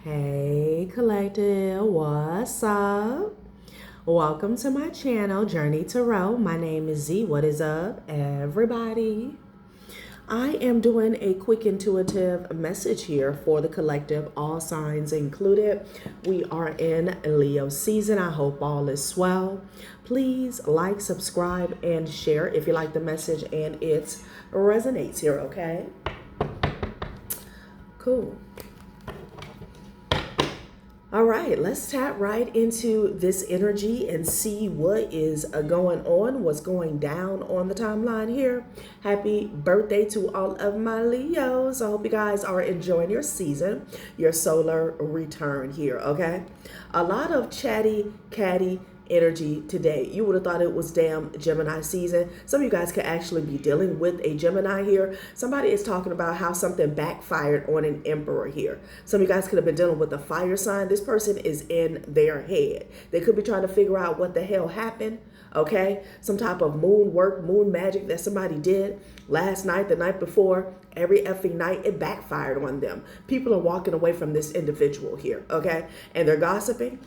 Hey collective, what's up? Welcome to my channel, Journey Tarot. My name is Z. What is up, everybody? I am doing a quick intuitive message here for the collective, all signs included. We are in Leo season. I hope all is well. Please like, subscribe, and share if you like the message and it resonates here, okay? Cool. All right, let's tap right into this energy and see what is going on, what's going down on the timeline here. Happy birthday to all of my Leos. I hope you guys are enjoying your season, your solar return here, okay? A lot of chatty, catty energy today. You would have thought it was damn Gemini season. Some of you guys could actually be dealing with a Gemini here. Somebody is talking about how something backfired on an emperor here. Some of you guys could have been dealing with a fire sign. This person is in their head. They could be trying to figure out what the hell happened. Okay, some type of moon work, moon magic that somebody did last night, the night before. Every effing night, it backfired on them. People are walking away from this individual here, okay? And they're gossiping.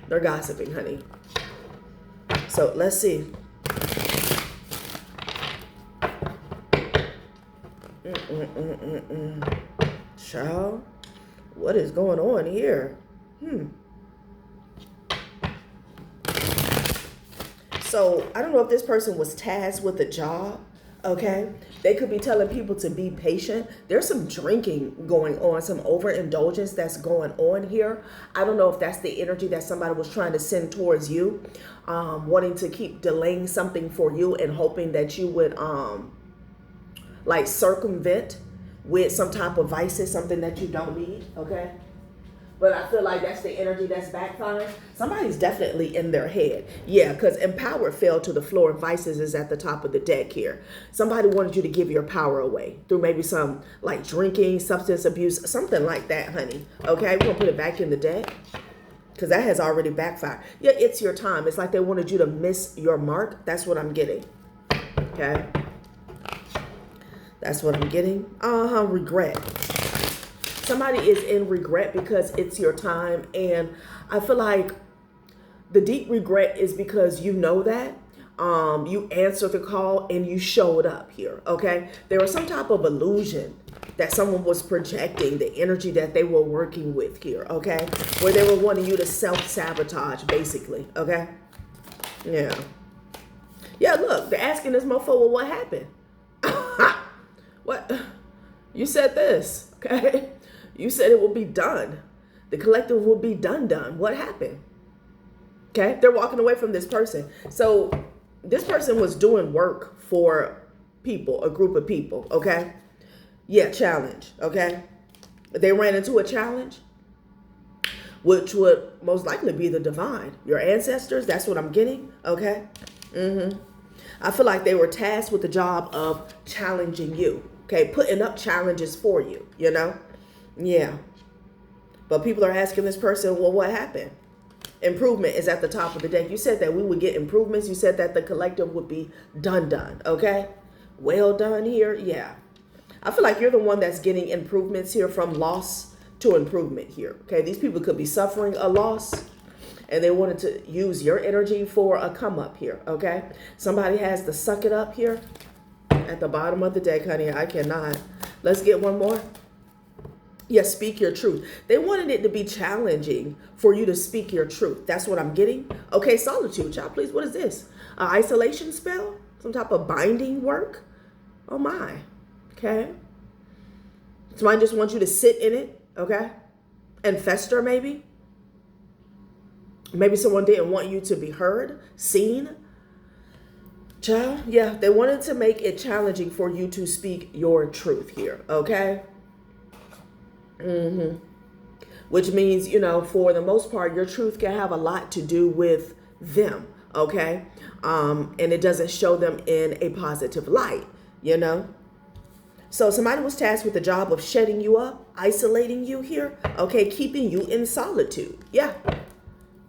They're gossiping, honey. So let's see. Child, what is going on here? So I don't know if this person was tasked with a job. Okay, they could be telling people to be patient. There's some drinking going on, some overindulgence that's going on here. I don't know if that's the energy that somebody was trying to send towards you, wanting to keep delaying something for you and hoping that you would like circumvent with some type of vices, something that you don't need, okay? But I feel like that's the energy that's backfiring. Somebody's definitely in their head. Yeah, because empowered fell to the floor and vices is at the top of the deck here. Somebody wanted you to give your power away through maybe some like drinking, substance abuse, something like that, honey. Okay, we're going to put it back in the deck because that has already backfired. Yeah, it's your time. It's like they wanted you to miss your mark. That's what I'm getting. Okay. That's what I'm getting. Regret. Somebody is in regret because it's your time. And I feel like the deep regret is because you know that. You answered the call and you showed up here, okay? There was some type of illusion that someone was projecting, the energy that they were working with here, okay? Where they were wanting you to self-sabotage, basically, okay? Yeah. Yeah, look, they're asking this mofo, well, what happened? What? You said this, okay? You said it will be done. The collective will be done. What happened? Okay, they're walking away from this person. So this person was doing work for people, a group of people, okay? Yeah, challenge, okay? They ran into a challenge, which would most likely be the divine. Your ancestors, that's what I'm getting, okay? I feel like they were tasked with the job of challenging you, okay? Putting up challenges for you, you know? Yeah. But people are asking this person, well, what happened? Improvement is at the top of the deck. You said that we would get improvements. You said that the collective would be done. Okay? Well done here. Yeah. I feel like you're the one that's getting improvements here from loss to improvement here. Okay? These people could be suffering a loss and they wanted to use your energy for a come up here. Okay? Somebody has to suck it up here at the bottom of the deck, honey. I cannot. Let's get one more. Yes, speak your truth. They wanted it to be challenging for you to speak your truth. That's what I'm getting. Okay, solitude, child, please. What is this? Isolation spell? Some type of binding work? Oh, my. Okay. Somebody just wants you to sit in it, okay? And fester, maybe? Maybe someone didn't want you to be heard, seen. Child, yeah, they wanted to make it challenging for you to speak your truth here, okay? Which means, you know, for the most part, your truth can have a lot to do with them, okay? And it doesn't show them in a positive light, you know? So somebody was tasked with the job of shutting you up, isolating you here, okay? Keeping you in solitude. Yeah.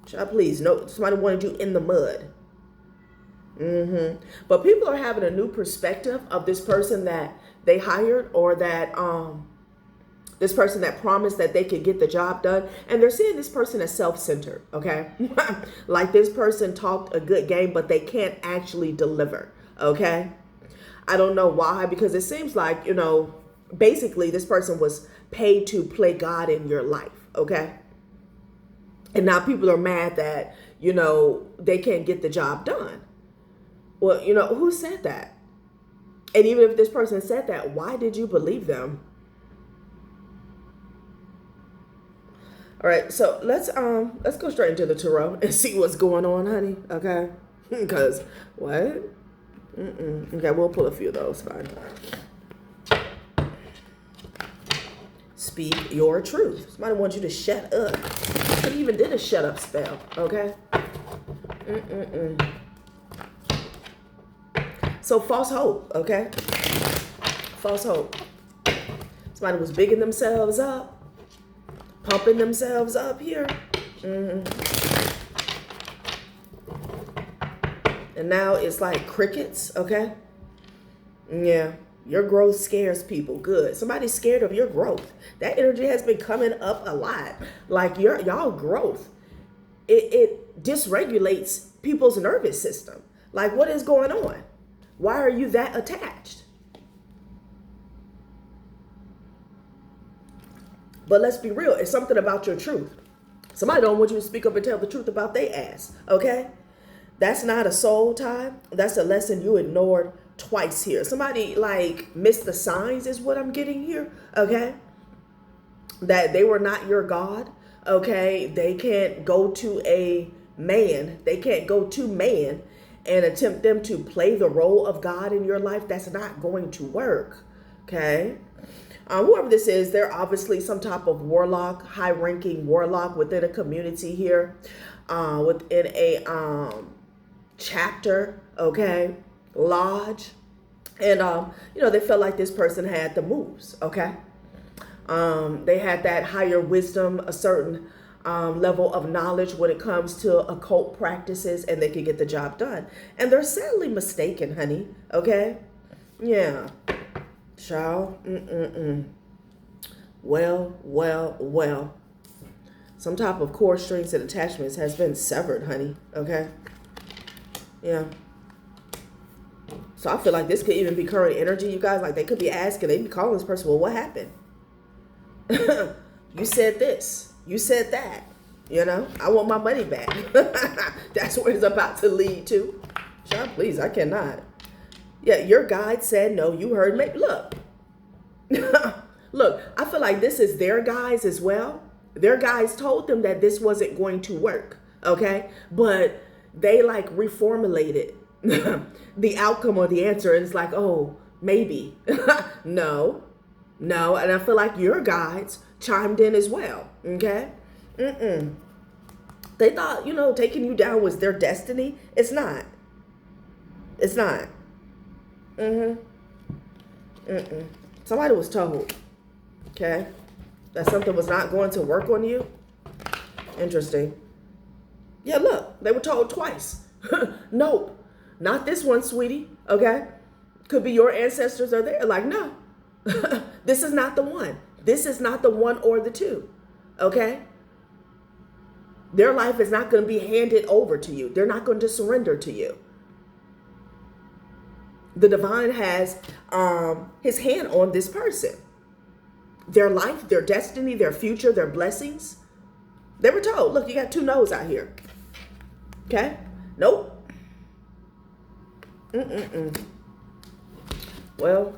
Child, please, no, somebody wanted you in the mud. But people are having a new perspective of this person that they hired, or that this person that promised that they could get the job done, and they're seeing this person as self-centered, okay? Like this person talked a good game, but they can't actually deliver, okay? I don't know why, because it seems like, you know, basically this person was paid to play God in your life, okay? And now people are mad that, you know, they can't get the job done. Well, you know, who said that? And even if this person said that, why did you believe them? All right, so let's go straight into the tarot and see what's going on, honey. Okay, because what? Okay, we'll pull a few of those. Fine. Speak your truth. Somebody wants you to shut up. Who even did a shut up spell? Okay. So false hope. Okay. False hope. Somebody was bigging themselves up. Pumping themselves up here. And now it's like crickets, okay? Yeah, your growth scares people. Good. Somebody's scared of your growth. That energy has been coming up a lot. Like y'all growth, it dysregulates people's nervous system. Like, what is going on? Why are you that attached? But let's be real. It's something about your truth. Somebody don't want you to speak up and tell the truth about their ass. Okay? That's not a soul tie. That's a lesson you ignored twice here. Somebody like missed the signs is what I'm getting here. Okay? That they were not your God. Okay? They can't go to a man. They can't go to man and attempt them to play the role of God in your life. That's not going to work. Okay? Whoever this is, they're obviously some type of warlock, high-ranking warlock within a community here, within a chapter, okay, lodge. And, you know, they felt like this person had the moves, okay? They had that higher wisdom, a certain level of knowledge when it comes to occult practices, and they could get the job done. And they're sadly mistaken, honey, okay? Yeah. Child, well. Some type of core strings and attachments has been severed, honey. Okay? Yeah. So I feel like this could even be current energy, you guys. Like, they could be asking, they be calling this person, well, what happened? You said this. You said that. You know? I want my money back. That's where it's about to lead to. Child, please, I cannot. Yeah, your guide said no. You heard me. Look. Look, I feel like this is their guides as well. Their guides told them that this wasn't going to work. Okay? But they like reformulated the outcome or the answer. And it's like, oh, maybe. No. And I feel like your guides chimed in as well. Okay? They thought, you know, taking you down was their destiny. It's not. It's not. Somebody was told, okay, that something was not going to work on you. Interesting. Yeah, look, they were told twice. Nope, not this one, sweetie. Okay, could be your ancestors are there. Like, no, this is not the one. This is not the one or the two. Okay, their life is not going to be handed over to you. They're not going to surrender to you. The divine has his hand on this person. Their life, their destiny, their future, their blessings. They were told, look, you got two no's out here. Okay? Nope. Well,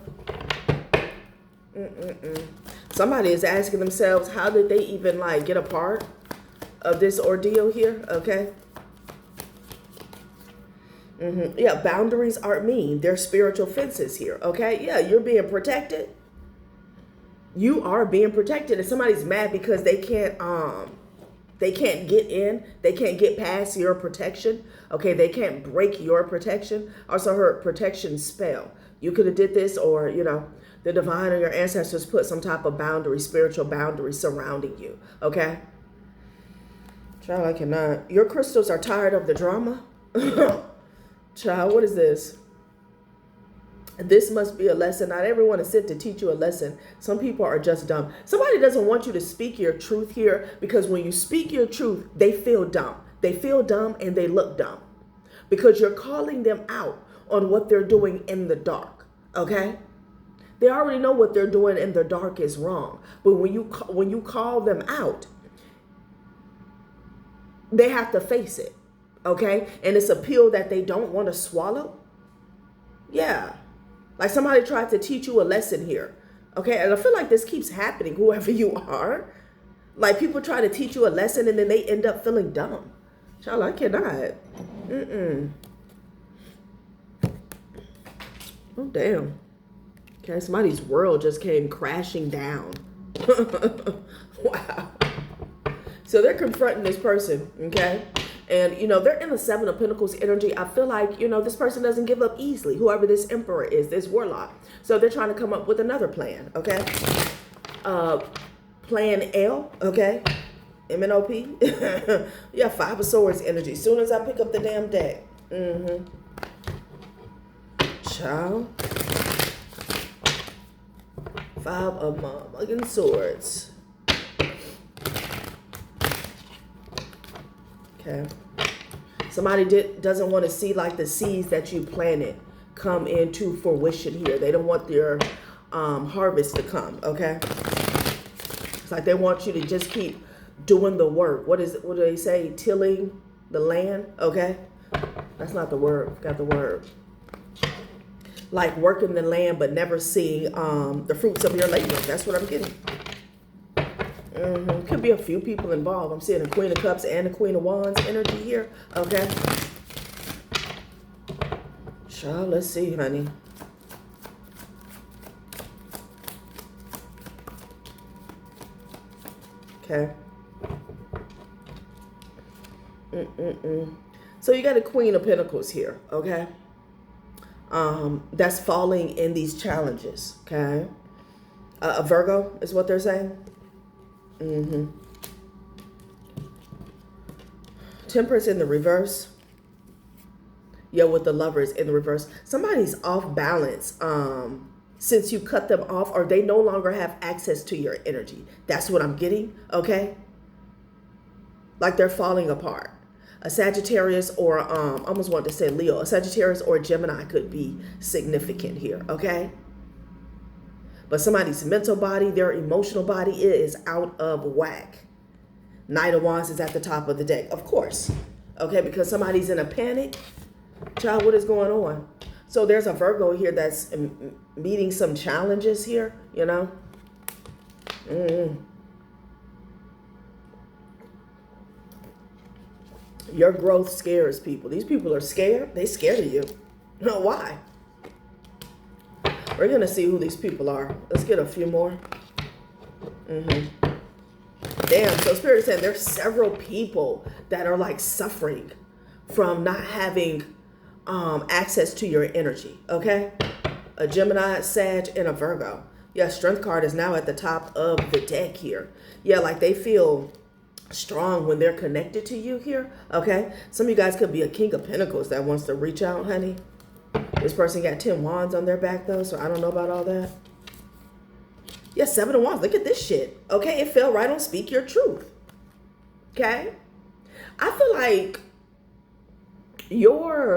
somebody is asking themselves, how did they even like get a part of this ordeal here? Okay? Yeah, boundaries aren't mean. They're spiritual fences here, okay? Yeah, you're being protected. You are being protected. And somebody's mad because they can't get in. They can't get past your protection. Okay, they can't break your protection. Also heard protection spell. You could have did this, or, you know, the divine or your ancestors put some type of boundary, spiritual boundary surrounding you, okay? Child, I cannot. Your crystals are tired of the drama. Child, what is this? This must be a lesson. Not everyone is sent to teach you a lesson. Some people are just dumb. Somebody doesn't want you to speak your truth here, because when you speak your truth, they feel dumb. They feel dumb and they look dumb because you're calling them out on what they're doing in the dark. Okay? They already know what they're doing in the dark is wrong. But when you call them out, they have to face it. Okay? And it's a pill that they don't want to swallow. Yeah. Like somebody tried to teach you a lesson here. Okay? And I feel like this keeps happening, whoever you are. Like people try to teach you a lesson and then they end up feeling dumb. Child, I cannot. Oh, damn. Okay, somebody's world just came crashing down. Wow. So they're confronting this person, okay? And, they're in the Seven of Pentacles energy. I feel like, this person doesn't give up easily, whoever this Emperor is, this Warlock. So they're trying to come up with another plan, okay? Plan L, okay? MNOP. Yeah, Five of Swords energy. As soon as I pick up the damn deck. Child. Five of motherfucking Swords. Okay. Somebody doesn't want to see like the seeds that you planted come into fruition here. They don't want their harvest to come, okay? It's like they want you to just keep doing the work. What do they say? Tilling the land, okay? That's not the word. Got the word. Like working the land but never seeing the fruits of your labor. That's what I'm getting. Could be a few people involved. I'm seeing a Queen of Cups and a Queen of Wands energy here, okay? Child, let's see, honey. Okay. So you got a Queen of Pentacles here, okay? That's falling in these challenges, okay? A Virgo is what they're saying. Temperance in the reverse. Yeah, with the Lovers in the reverse. Somebody's off balance since you cut them off, or they no longer have access to your energy. That's what I'm getting, okay? Like they're falling apart. A Sagittarius or I almost wanted to say Leo. A Sagittarius or a Gemini could be significant here, okay? But somebody's mental body, their emotional body is out of whack. Knight of Wands is at the top of the deck, of course. Okay, because somebody's in a panic. Child, what is going on? So there's a Virgo here that's meeting some challenges here, Your growth scares people. These people are scared. They scared of you. Why? We're going to see who these people are. Let's get a few more. Damn. So Spirit said there's several people that are like suffering from not having access to your energy. Okay. A Gemini, Sag, and a Virgo. Yeah. Strength card is now at the top of the deck here. Yeah. Like they feel strong when they're connected to you here, okay? Some of you guys could be a King of Pentacles that wants to reach out, honey. This person got 10 wands on their back, though, so I don't know about all that. Yeah, 7 of wands. Look at this shit, okay? It fell right on Speak Your Truth, okay? I feel like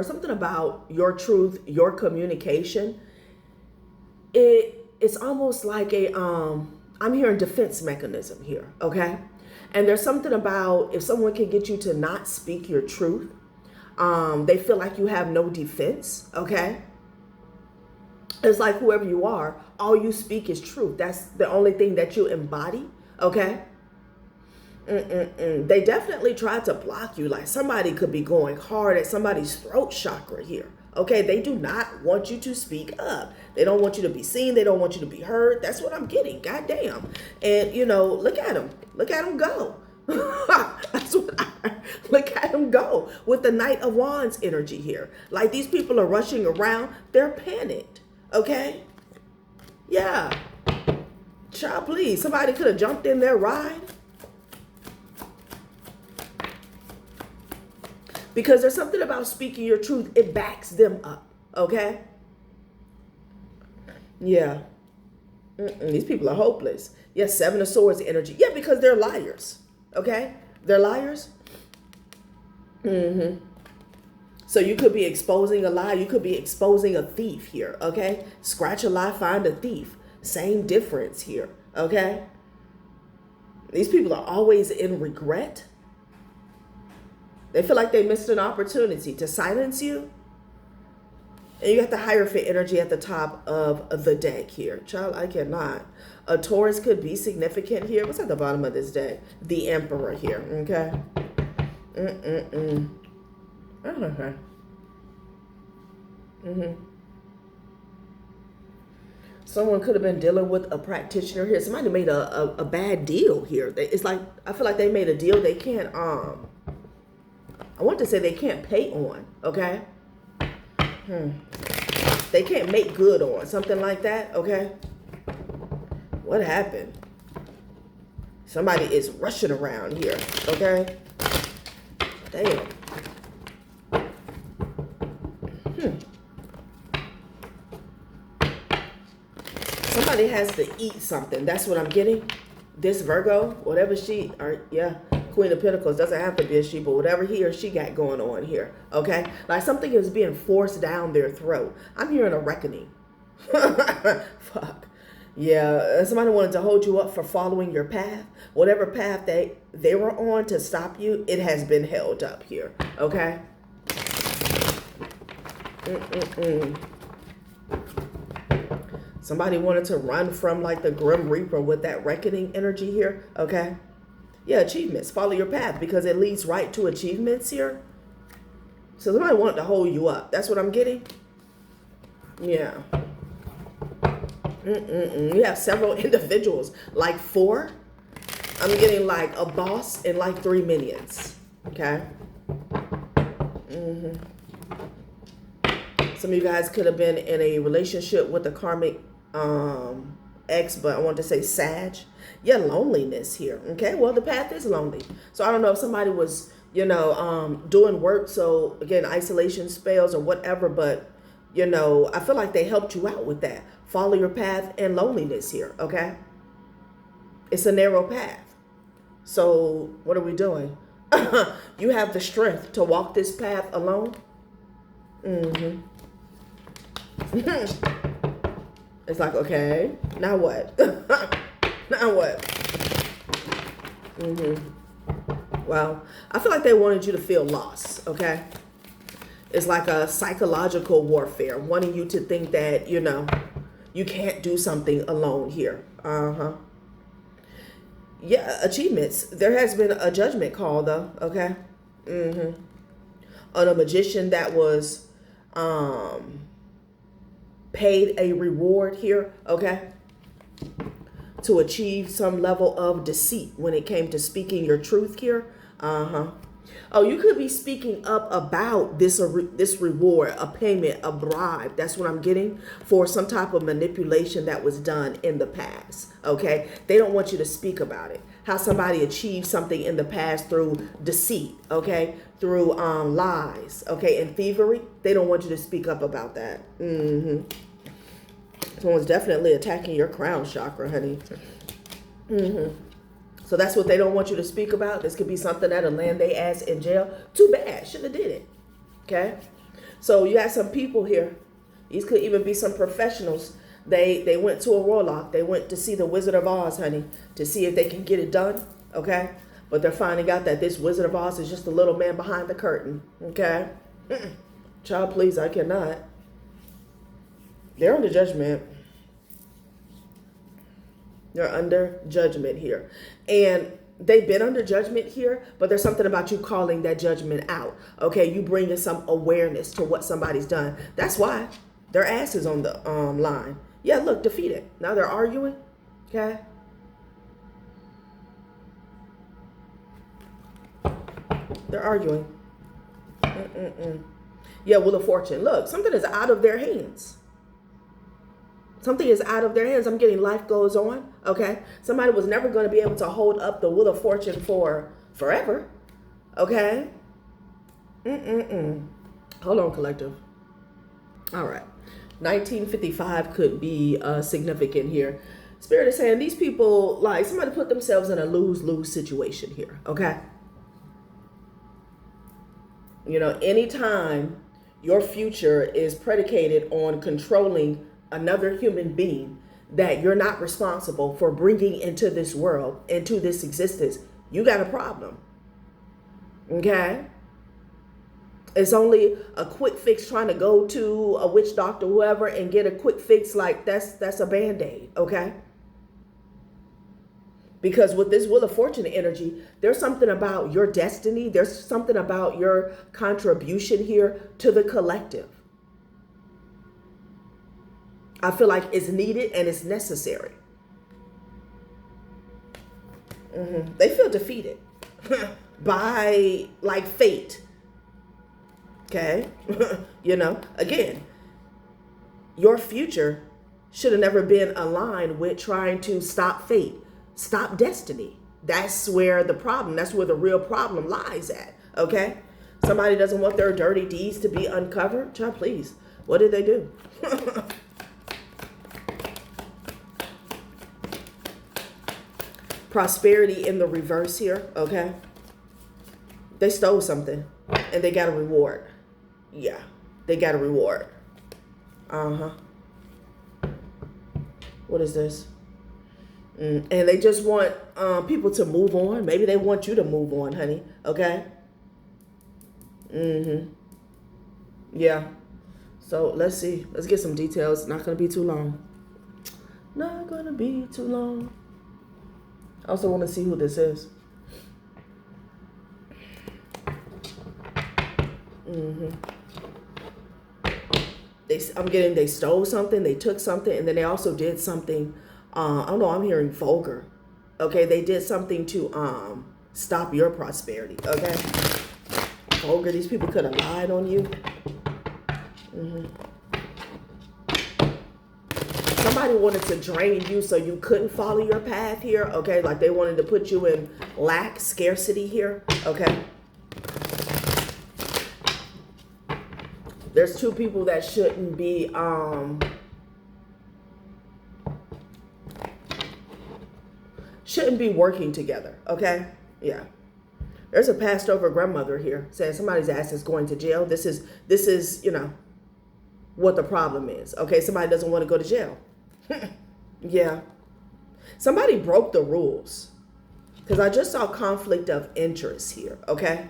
something about your truth, your communication, it's almost like a, I'm hearing defense mechanism here, okay? And there's something about if someone can get you to not speak your truth, they feel like you have no defense, okay? It's like whoever you are, all you speak is truth. That's the only thing that you embody, okay? They definitely tried to block you. Like somebody could be going hard at somebody's throat chakra here, okay? They do not want you to speak up. They don't want you to be seen. They don't want you to be heard. That's what I'm getting. Goddamn. And, look at them. Look at them go. That's what look at them go with the Knight of Wands energy here. Like these people are rushing around. They're panicked. Okay? Yeah. Child, please. Somebody could have jumped in their ride. Because there's something about speaking your truth. It backs them up. Okay? Yeah. These people are hopeless. Yes, Seven of Swords energy. Yeah, because they're liars. Okay? They're liars. So you could be exposing a lie. You could be exposing a thief here. Okay? Scratch a lie, find a thief. Same difference here. Okay? These people are always in regret. They feel like they missed an opportunity to silence you. And you got the Hierophant energy at the top of the deck here. Child, I cannot. A Taurus could be significant here. What's at the bottom of this deck? The Emperor here, okay? Someone could have been dealing with a practitioner here. Somebody made a bad deal here. It's like, I feel like they made a deal they can't, I want to say they can't pay on, okay? They can't make good on, something like that, okay? What happened? Somebody is rushing around here, okay? Damn. Somebody has to eat something. That's what I'm getting. This Virgo, whatever she, or yeah, Queen of Pentacles, doesn't have to be a she, but whatever he or she got going on here, okay? Like something is being forced down their throat. I'm hearing a reckoning. Fuck. Yeah, somebody wanted to hold you up for following your path. Whatever path they were on to stop you, it has been held up here, okay? Somebody wanted to run from like the Grim Reaper with that reckoning energy here, okay? Yeah, achievements. Follow your path because it leads right to achievements here. So somebody wanted to hold you up. That's what I'm getting. Yeah. You have several individuals, like 4. I'm getting like a boss and like 3 minions. Okay. Some of you guys could have been in a relationship with a karmic ex, but I want to say Sag. Yeah, loneliness here. Okay, well, the path is lonely. So I don't know if somebody was, doing work. So again, isolation spells or whatever, but I feel like they helped you out with that. Follow your path and loneliness here, okay? It's a narrow path. So what are we doing? You have the strength to walk this path alone? It's like, okay, now what? Now what? Well, I feel like they wanted you to feel lost, okay? It's like a psychological warfare, wanting you to think that, you can't do something alone here. Yeah, achievements. There has been a judgment call, though, okay? On a magician that was paid a reward here, okay? To achieve some level of deceit when it came to speaking your truth here. Oh, you could be speaking up about this reward, a payment, a bribe. That's what I'm getting for some type of manipulation that was done in the past. Okay, they don't want you to speak about it. How somebody achieved something in the past through deceit. Okay, through lies. Okay, and thievery. They don't want you to speak up about that. Someone's definitely attacking your crown chakra, honey. So that's what they don't want you to speak about. This could be something that'll land their ass in jail. Too bad. Should have did it. Okay? So you have some people here. These could even be some professionals. They went to a Warlock. They went to see the Wizard of Oz, honey, to see if they can get it done. Okay? But they're finding out that this Wizard of Oz is just a little man behind the curtain. Okay? Child, please, I cannot. They're under judgment. They're under judgment here. And they've been under judgment here, but there's something about you calling that judgment out. Okay, you bringing some awareness to what somebody's done. That's why their ass is on the line. Yeah, look, defeated. Now they're arguing. Okay. They're arguing. Yeah, Wheel of Fortune. Look, something is out of their hands. Something is out of their hands. I'm getting life goes on. Okay. Somebody was never going to be able to hold up the Wheel of Fortune for forever. Okay. Hold on, collective. All right. 1955 could be significant here. Spirit is saying these people, like somebody put themselves in a lose-lose situation here, okay? You know, anytime your future is predicated on controlling another human being that you're not responsible for bringing into this world, into this existence, you got a problem, okay? It's only a quick fix trying to go to a witch doctor, whoever, and get a quick fix. Like that's a band-aid, okay? Because with this Wheel of Fortune energy, there's something about your destiny. There's something about your contribution here to the collective. I feel like it's needed and it's necessary. They feel defeated by like fate. Okay, you know, again, your future should have never been aligned with trying to stop fate, stop destiny. That's where the problem, that's where the real problem lies at, okay? Somebody doesn't want their dirty deeds to be uncovered. Child, please, what did they do? Prosperity in the reverse here, okay? They stole something and they got a reward. Yeah, they got a reward. What is this? And they just want people to move on. Maybe they want you to move on, honey. Okay? Yeah. So let's see. Let's get some details. Not going to be too long. Not going to be too long. I also want to see who this is. I'm getting they stole something, they took something, and then they also did something. I don't know, I'm hearing vulgar. Okay, they did something to stop your prosperity. Okay, vulgar. These people could have lied on you. Somebody wanted to drain you so you couldn't follow your path here. Okay, like they wanted to put you in lack, scarcity here. Okay. There's two people that shouldn't be working together, okay? Yeah. There's a passed over grandmother here saying somebody's ass is going to jail. This is, you know, what the problem is. Okay, somebody doesn't want to go to jail. Yeah. Somebody broke the rules. Because I just saw conflict of interest here, okay?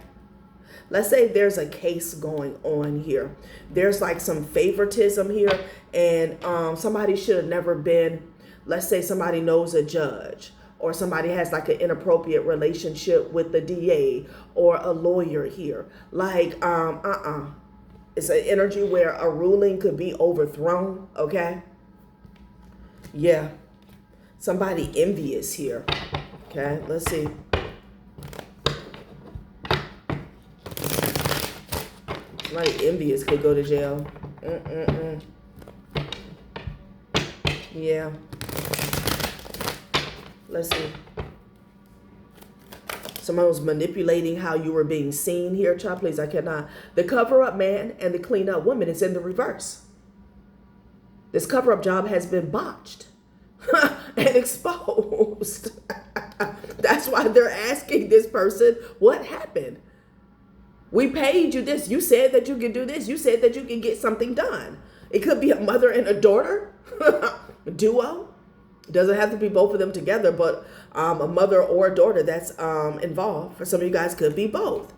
Let's say there's a case going on here. There's like some favoritism here, and somebody should have never been, let's say somebody knows a judge, or somebody has like an inappropriate relationship with the DA or a lawyer here. Like, it's an energy where a ruling could be overthrown, okay? Yeah. Somebody envious here. Okay, let's see. Somebody envious could go to jail. Yeah. Let's see. Someone was manipulating how you were being seen here. Child, please, I cannot. The cover-up man and the clean-up woman is in the reverse. This cover-up job has been botched and exposed. That's why they're asking this person, what happened? We paid you this. You said that you can do this. You said that you can get something done. It could be a mother and a daughter duo. It doesn't have to be both of them together, but a mother or a daughter that's involved. For some of you guys, could be both.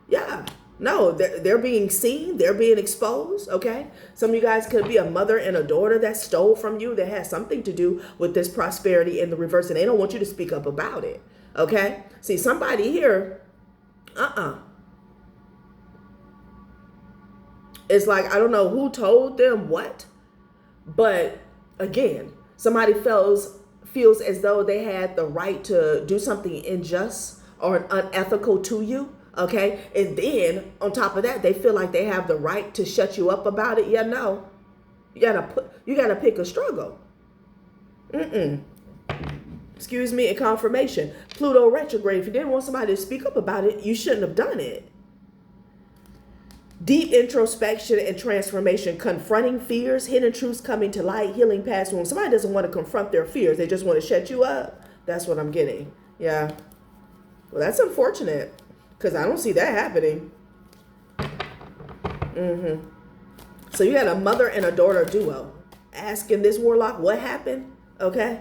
Yeah. No, they're being seen. They're being exposed. Okay. Some of you guys could be a mother and a daughter that stole from you. That has something to do with this prosperity in the reverse, and they don't want you to speak up about it. Okay. See, somebody here, it's like, I don't know who told them what, but again, somebody feels as though they had the right to do something unjust or unethical to you. Okay. And then on top of that, they feel like they have the right to shut you up about it. Yeah, no, you gotta pick a struggle. Excuse me, in confirmation. Pluto retrograde. If you didn't want somebody to speak up about it, you shouldn't have done it. Deep introspection and transformation, confronting fears, hidden truths coming to light, healing past wounds. Somebody doesn't want to confront their fears. They just want to shut you up. That's what I'm getting. Yeah. Well, that's unfortunate because I don't see that happening. So you had a mother and a daughter duo asking this warlock what happened. Okay.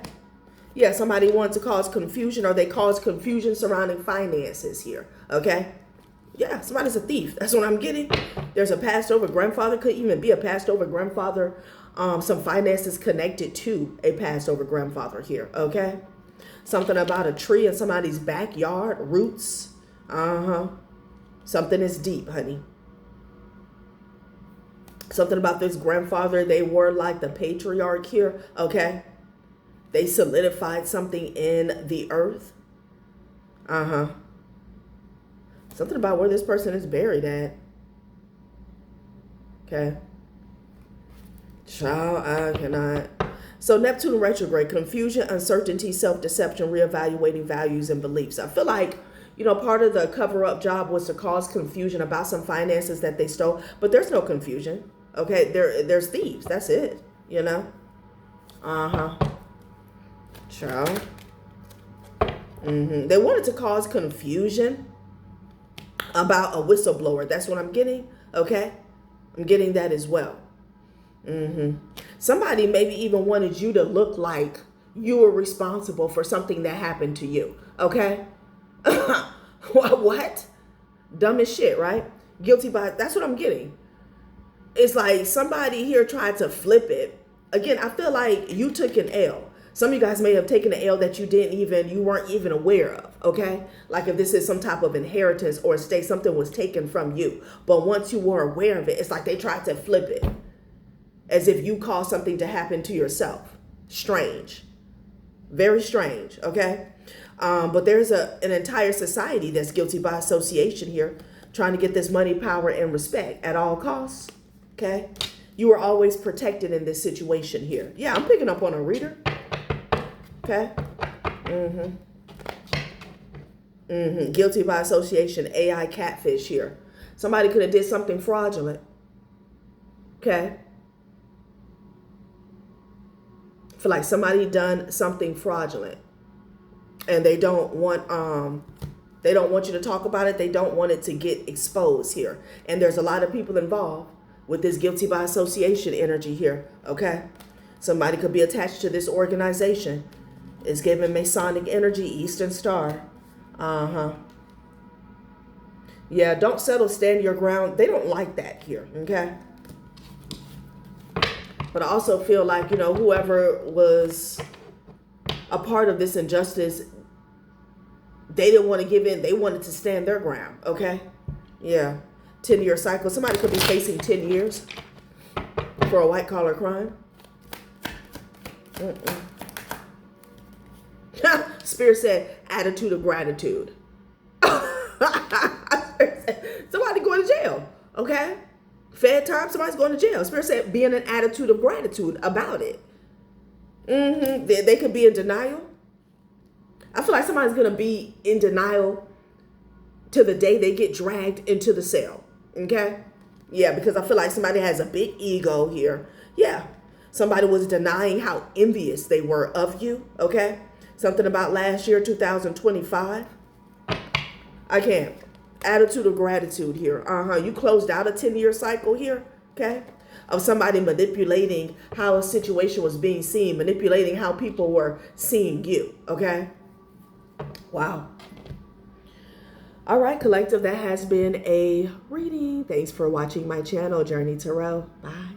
Yeah, somebody wanted to cause confusion, or they caused confusion surrounding finances here. Okay. Yeah, somebody's a thief. That's what I'm getting. There's a passed over grandfather. Could even be a passed over grandfather. Some finances connected to a passed over grandfather here. Okay. Something about a tree in somebody's backyard. Roots. Something is deep, honey. Something about this grandfather. They were like the patriarch here. Okay. They solidified something in the earth. Something about where this person is buried at. Okay. Child, I cannot. So Neptune retrograde, confusion, uncertainty, self-deception, reevaluating values and beliefs. I feel like, you know, part of the cover-up job was to cause confusion about some finances that they stole. But there's no confusion. Okay. There's thieves. That's it. You know? Child. They wanted to cause confusion about a whistleblower. That's what I'm getting. Okay. I'm getting that as well. Somebody maybe even wanted you to look like you were responsible for something that happened to you. Okay. What? Dumb as shit, right? Guilty by, that's what I'm getting. It's like somebody here tried to flip it. Again, I feel like you took an L. Some of you guys may have taken an L that you weren't even aware of, okay? Like if this is some type of inheritance or estate, something was taken from you. But once you were aware of it, it's like they tried to flip it as if you caused something to happen to yourself. Strange. Very strange, okay? But there's an entire society that's guilty by association here, trying to get this money, power, and respect at all costs, okay? You are always protected in this situation here. Yeah, I'm picking up on a reader. Okay. Guilty by association, AI catfish here. Somebody could have did something fraudulent. Okay. Feel like somebody done something fraudulent, and they don't want you to talk about it. They don't want it to get exposed here. And there's a lot of people involved with this guilty by association energy here. Okay. Somebody could be attached to this organization. It's giving Masonic energy, Eastern Star. Yeah, don't settle, stand your ground. They don't like that here, okay? But I also feel like, you know, whoever was a part of this injustice, they didn't want to give in. They wanted to stand their ground, okay? Yeah, 10-year cycle. Somebody could be facing 10 years for a white-collar crime. Spirit said attitude of gratitude. Somebody going to jail. Okay. Fed time, somebody's going to jail. Spirit said be in an attitude of gratitude about it. They could be in denial. I feel like somebody's going to be in denial to the day they get dragged into the cell. Okay. Yeah, because I feel like somebody has a big ego here. Yeah. Somebody was denying how envious they were of you. Okay. Something about last year, 2025. I can't. Attitude of gratitude here. You closed out a 10-year cycle here. Okay. Of somebody manipulating how a situation was being seen. Manipulating how people were seeing you. Okay. Wow. All right, collective. That has been a reading. Thanks for watching my channel, Journey Tarot. Bye.